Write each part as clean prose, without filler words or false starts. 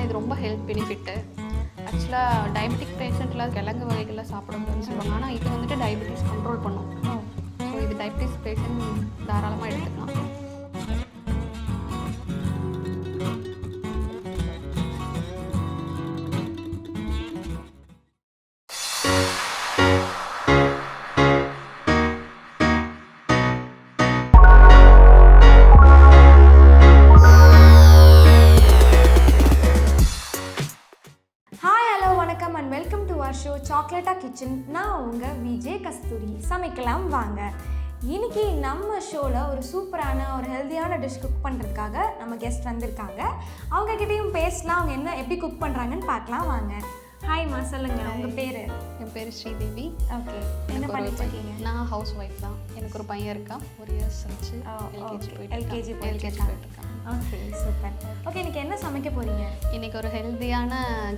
இது ரொம்ப health benefit. ஆக்சுவலாக டயபெட்டிக் பேஷண்ட்லாம் கிழங்கு வகைகள்லாம் சாப்பிடக்கூடாதுன்னு சொல்லுவாங்க. ஆனால் இது வந்துட்டு டயபெட்டிஸ் கண்ட்ரோல் பண்ணும். ஸோ இது டயபெட்டிஸ் பேஷண்ட் தாராளமாக எடுத்துக்கலாம். Chocolata kitchen நான் உங்க விஜய் கஸ்தூரி. சமைக்கலாம் வாங்க. இன்னைக்கு நம்ம ஷோல ஒரு சூப்பரான ஒரு ஹெல்தியான டிஷ் குக் பண்றதுக்காக நம்ம கெஸ்ட் வந்திருக்காங்க. அவங்க கிட்டயும் பேசலாம், அவங்க என்ன எப்படி குக் பண்றாங்கன்னு பார்க்கலாம் வாங்க. ஹாய்மா, சொல்லுங்க உங்க பேரு? என் பேர் ஸ்ரீதேவி. ஓகே, என்ன பண்ணிட்டு இருக்கீங்க? நான் ஹவுஸ் ஒய்ஃப் தான். எனக்கு ஒரு பையன் இருக்கா, 1 இயர்ஸ் ஆச்சு. எல்கேஜி போயிட்டு இருக்கான். Okay, super. ஓகே, இன்னைக்கு என்ன சமைக்க போறீங்க? இன்னைக்கு ஒரு ஹெல்தியான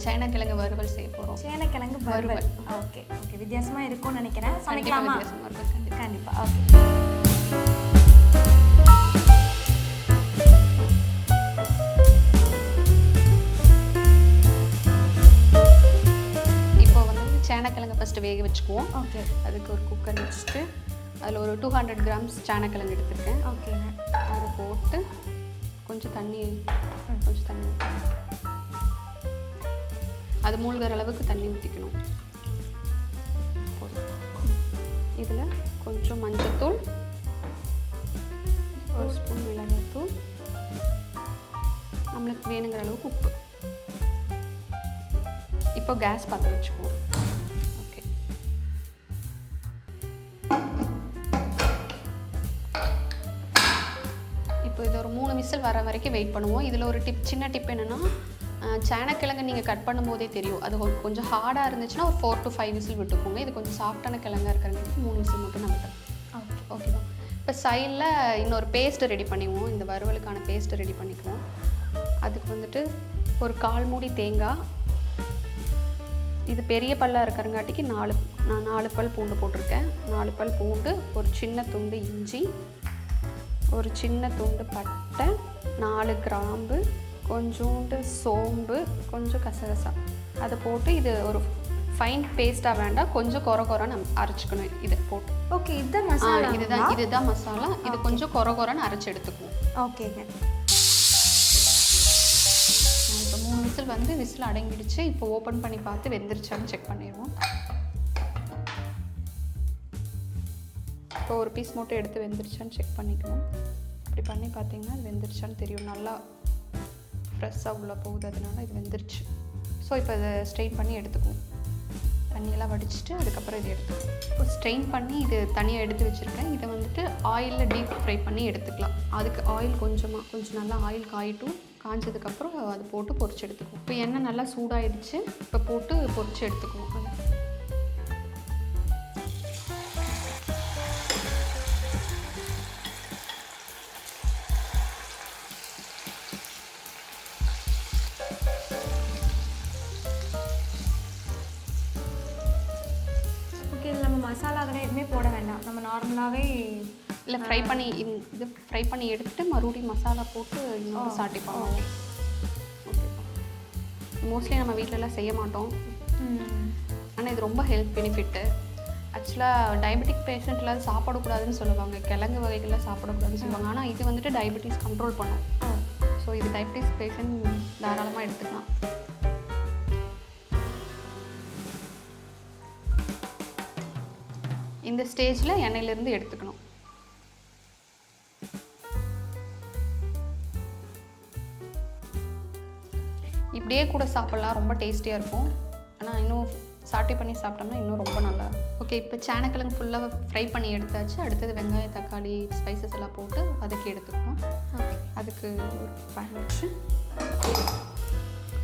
சேனக்கிழங்கு வறுவல் செய்ய போறோம். சேனக்கிழங்கு வறுவல். ஓகே ஓகே, வித்தியாசமா இருக்கும்னு நினைக்கிறேன். சமைக்கலாமா? கண்டிப்பா. ஓகே, இப்போ வந்து சேனக்கிழங்கு ஃபர்ஸ்ட் வேக வச்சுக்குவோம். ஓகே, அதுக்கு ஒரு குக்கர் வச்சுட்டு அதில் ஒரு 200 கிராம்ஸ் சேனக்கிழங்கு எடுத்துருக்கேன். ஓகேங்க. அதை போட்டு கொஞ்சம் தண்ணி அது மூழ்கிற அளவுக்கு தண்ணி ஊற்றிக்கணும். இதில் கொஞ்சம் மஞ்சத்தூள், 1 ஸ்பூன் மிளகாத்தூள், நம்மளுக்கு வேணுங்கிற அளவுக்கு உப்பு. இப்போ கேஸ் பற்ற வச்சுக்குவோம். ஓகே, இப்போ இது ஒரு 3 விசில் வர வரைக்கும் வெயிட் பண்ணுவோம். இதில் ஒரு சின்ன டிப் என்னென்னா, சேனக்கிழங்கு நீங்கள் கட் பண்ணும்போதே தெரியும். அது கொஞ்சம் ஹார்டாக இருந்துச்சுன்னா ஒரு 4 to 5 விசில் விட்டுக்கோங்க. இது கொஞ்சம் சாஃப்டான கிழங்காக இருக்கிறதுக்கு 3 விசில் மட்டும் நான் விட்டேன். ஓகேவா? இப்போ சைடில் இன்னொரு பேஸ்ட்டு ரெடி பண்ணிக்குவோம். இந்த வறுவலுக்கான பேஸ்ட்டு ரெடி பண்ணிக்குவோம். அதுக்கு வந்துட்டு ஒரு 1/4 மூடி தேங்காய், இது பெரிய பல்லாக இருக்கிறங்காட்டிக்கு நான் 4 பல் பூண்டு போட்டிருக்கேன். 4 பல் பூண்டு, ஒரு சின்ன துண்டு இஞ்சி, ஒரு சின்ன துண்டு பட்டை, 4 கிராம்பு, கொஞ்சோண்டு சோம்பு, கொஞ்சம் கசகசா, அதை போட்டு இது ஒரு ஃபைன் பேஸ்ட்டாக வேண்டாம், கொஞ்சம் கொர நம்ம அரைச்சிக்கணும். இதை போட்டு ஓகே, இதுதான் மசாலா. இதுதான் மசாலா. இது கொஞ்சம் கொரன்னு அரைச்சி எடுத்துக்குவோம். ஓகேங்க. இப்போ 3 விசில் வந்து விசில் அடங்கிடுச்சு. இப்போ ஓப்பன் பண்ணி பார்த்து வெந்துருச்சான்னு செக் பண்ணிடுவோம். இப்போ ஒரு பீஸ் மட்டும் எடுத்து வெந்துருச்சான்னு செக் பண்ணிக்கணும். இப்படி பண்ணி பார்த்தீங்கன்னா அது வெந்துருச்சான்னு தெரியும். நல்லா ஃப்ரெஷ்ஷாக உள்ளே போகுது, அதனால இது வெந்துருச்சு. ஸோ இப்போ இதை ஸ்ட்ரெயின் பண்ணி எடுத்துக்குவோம். தண்ணியெல்லாம் வடிச்சிட்டு அதுக்கப்புறம் இதை எடுத்துக்குவோம். இப்போ ஸ்ட்ரெயின் பண்ணி இது தனியாக எடுத்து வச்சுருக்கேன். இதை வந்துட்டு ஆயிலில் டீப் ஃப்ரை பண்ணி எடுத்துக்கலாம். அதுக்கு ஆயில் கொஞ்சம் நல்லா ஆயில் காஞ்சதுக்கப்புறம் அதை போட்டு பொரிச்சு எடுத்துக்குவோம். இப்போ எண்ணெய் நல்லா சூடாயிடுச்சு. இப்போ போட்டு பொரிச்சு எடுத்துக்குவோம். மசாலா அதெல்லாம் எதுவுமே போட வேண்டாம், நம்ம நார்மலாகவே இல்லை ஃப்ரை பண்ணி எடுத்துகிட்டு மறுபடியும் மசாலா போட்டு இன்னும் சாட்டி பண்ணுவோம். ஓகேப்பா, மோஸ்ட்லி நம்ம வீட்டிலலாம் செய்ய மாட்டோம். ஆனால் இது ரொம்ப ஹெல்த் பெனிஃபிட்டு. ஆக்சுவலாக டயபெட்டிக் பேஷண்ட்லாம் சாப்பிடக்கூடாதுன்னு சொல்லுவாங்க, கிழங்கு வகைகள்லாம் சாப்பிடக்கூடாதுன்னு சொல்லுவாங்க. ஆனால் இது வந்துட்டு டயபெட்டிஸ் கண்ட்ரோல் பண்ணும். ஸோ இது டயபெட்டிஸ் பேஷண்ட் தாராளமாக எடுத்துக்கலாம். இந்த ஸ்டேஜில் எண்ணெயிலேருந்து எடுத்துக்கணும். இப்படியே கூட சாப்பிட்லாம், ரொம்ப டேஸ்டியாக இருக்கும். ஆனால் இன்னும் சாட்டி பண்ணி சாப்பிட்டோம்னா இன்னும் ரொம்ப நல்லா. ஓகே, இப்போ சேனக்கிழங்கு ஃபுல்லாக ஃப்ரை பண்ணி எடுத்தாச்சு. அடுத்தது வெங்காயம், தக்காளி, ஸ்பைசஸ் எல்லாம் போட்டு வதக்கி எடுத்துக்கணும். அதுக்கு ஒரு பேன் வச்சு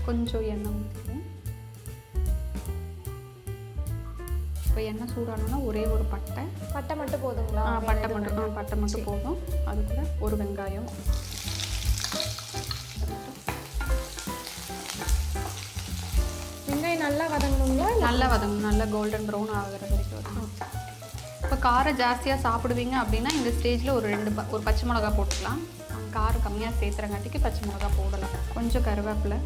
கொஞ்சம் எண்ணெய் ஊற்றிக்குவோம். இப்போ எண்ணெய் சூடானோன்னா ஒரே ஒரு பட்டை மட்டும் போதுங்களா? பட்டை மட்டும் போதும். அது கூட ஒரு வெங்காயம், நல்லா வதங்கணுங்களா? நல்லா வதங்கணும், நல்லா கோல்டன் ப்ரௌன் ஆகிற வரைக்கும் வரும். இப்போ காரம் ஜாஸ்தியாக சாப்பிடுவீங்க அப்படின்னா இந்த ஸ்டேஜில் ஒரு பச்சை மிளகா போட்டுக்கலாம். காரம் கம்மியாக சேர்த்துறங்காட்டிக்கு பச்சை மிளகா போடலாம். கொஞ்சம் கருவேப்பிலை,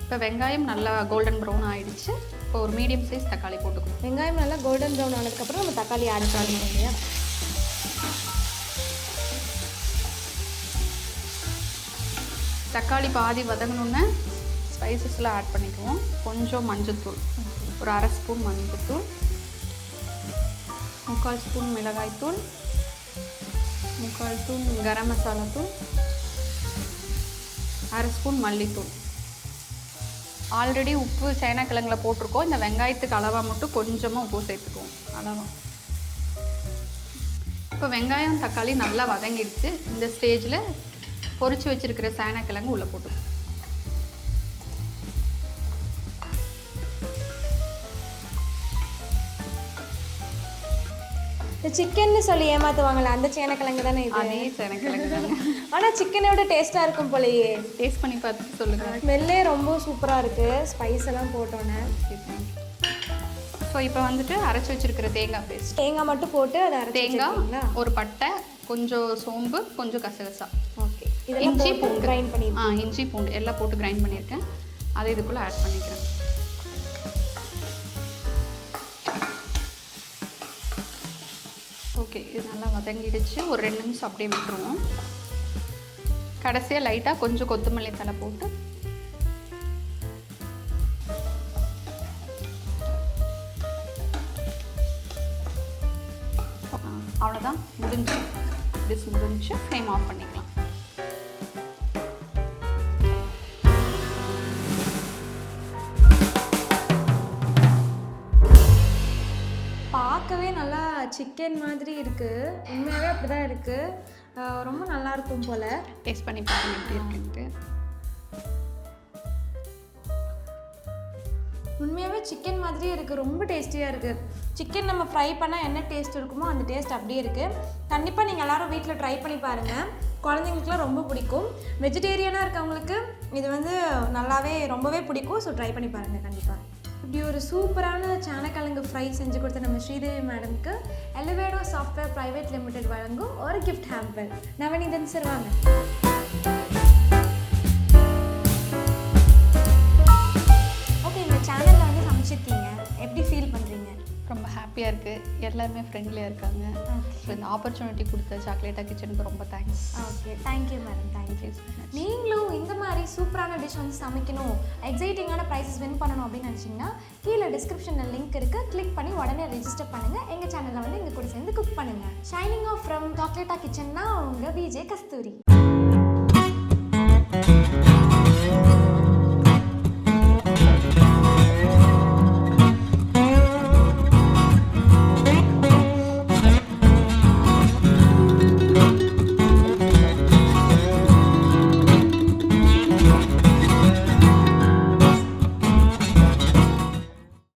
இப்போ வெங்காயம் நல்லா கோல்டன் ப்ரௌன் ஆகிடுச்சு. இப்போ ஒரு மீடியம் சைஸ் தக்காளி போட்டுக்கணும். வெங்காயம் நல்லா கோல்டன் ப்ரௌன் ஆனதுக்கப்புறம் நம்ம தக்காளி ஆட் பண்ணணும் இல்லையா? தக்காளி பாதி வதங்கணுன்னு ஸ்பைசஸ்லாம் ஆட் பண்ணிக்குவோம். கொஞ்சம் மஞ்சள்தூள், ஒரு 1/2 ஸ்பூன் மஞ்சள்தூள், 3/4 ஸ்பூன் மிளகாய்த்தூள், 3/4 ஸ்பூன் கரம் மசாலா தூள், 1/2 ஸ்பூன் மல்லித்தூள். ஆல்ரெடி உப்பு சேனக்கிழங்குல போட்டிருக்கோம். இந்த வெங்காயத்துக்கு அளவாக மட்டும் கொஞ்சமாக உப்பு சேர்த்துக்குவோம். அளவாக. இப்போ வெங்காயம் தக்காளி நல்லா வதங்கிடுச்சு. இந்த ஸ்டேஜில் பொரிச்சு வச்சுருக்கிற சேனக்கிழங்கு உள்ளே போட்டுக்கோம். சிக்கன்னு சொல்லி ஏமாத்துவாங்களே அந்த சேனக்கிழங்கு தானே இது? அதே சேனக்கிழங்கு தானே. ஆனால் சிக்கனோட டேஸ்ட்டாக இருக்கும் போலயே. டேஸ்ட் பண்ணி பார்த்துட்டு சொல்லுங்கள். ஸ்மெல்லே ரொம்ப சூப்பராக இருக்குது ஸ்பைஸ் எல்லாம் போட்டோன்னே. ஸோ இப்போ வந்துட்டு அரைச்சி வச்சுருக்கிற தேங்காய் பேஸ்ட். தேங்காய் மட்டும் போட்டு அதை அரைச்சி தேங்காய், ஒரு பட்டை, கொஞ்சம் சோம்பு, கொஞ்சம் கசகசா. ஓகே. இதெல்லாம் இஞ்சி பூண்டு கிரைண்ட் பண்ணி இஞ்சி பூண்டு எல்லாம் போட்டு கிரைண்ட் பண்ணியிருக்கேன். அதை இதுக்குள்ளே ஆட் பண்ணிக்கிறேன். ஓகே, இது நல்லா வதங்கிடுச்சு. ஒரு 2 நிமிஷம் அப்படியே விட்டுருவோம். கடைசியாக லைட்டாக கொஞ்சம் கொத்தமல்லி தலை போட்டு அவ்வளோதான், முடிஞ்சு. டிஷ் முடிஞ்சு. ஃப்ளேம் ஆஃப் பண்ணிக்கலாம். பார்க்கவே நல்லா சிக்கன் மாதிரி இருக்குது. உண்மையாகவே அப்படி தான் இருக்குது. ரொம்ப நல்லாயிருக்கும் போல். டேஸ்ட் பண்ணி பாருங்க எப்படி இருக்குன்ட்டு. உண்மையாகவே சிக்கன் மாதிரியே இருக்குது. ரொம்ப டேஸ்டியாக இருக்குது. சிக்கன் நம்ம ஃப்ரை பண்ணால் என்ன டேஸ்ட் இருக்குமோ அந்த டேஸ்ட் அப்படியே இருக்குது. கண்டிப்பாக நீங்கள் எல்லோரும் வீட்டில் ட்ரை பண்ணி பாருங்கள். குழந்தைங்களுக்குலாம் ரொம்ப பிடிக்கும். வெஜிடேரியனாக இருக்கவங்களுக்கு இது வந்து நல்லாவே ரொம்பவே பிடிக்கும். ஸோ ட்ரை பண்ணி பாருங்கள் கண்டிப்பாக. இப்படி ஒரு சூப்பரான சேனக்கிழங்கு ஃப்ரை செஞ்சு கொடுத்த நம்ம ஸ்ரீதேவி மேடம்க்கு எலிவேடோ சாஃப்ட்வேர் பிரைவேட் லிமிடெட் வழங்கும் ஒரு கிஃப்ட் ஹேம்பர். நவநீதன் சார் வாங்க. ஓகே, இந்த சேனலில் வந்து சமைச்சிருக்கீங்க, எப்படி ஃபீல் பண்ணுறீங்க? ரொம்ப ஹாப்பியாக இருக்குது. எல்லாருமே ஃப்ரெண்ட்லியாக இருக்காங்க. ஸோ இந்த ஆப்பர்ச்சுனிட்டி கொடுத்த சாக்லேட்டா கிச்சனுக்கு ரொம்ப thanks. Okay, thank you madam. Thank you. நீங்களும் இந்த மாதிரி சூப்பரான டிஷ் வந்து சமைக்கணும், எக்ஸைட்டிங்கான ப்ரைஸஸ் வின் பண்ணணும் அப்படின்னு நினச்சிங்கன்னா கீழே டிஸ்கிரிப்ஷனில் லிங்க் இருக்குது. கிளிக் பண்ணி உடனே ரெஜிஸ்டர் பண்ணுங்கள். எங்கள் சேனலில் வந்து எங்கள் கூட சேர்ந்து குக் பண்ணுங்கள். ஷைனிங் ஆஃப் ஃப்ரம் சாக்லேட்டா கிச்சன்னா உங்கள் விஜே கஸ்தூரி.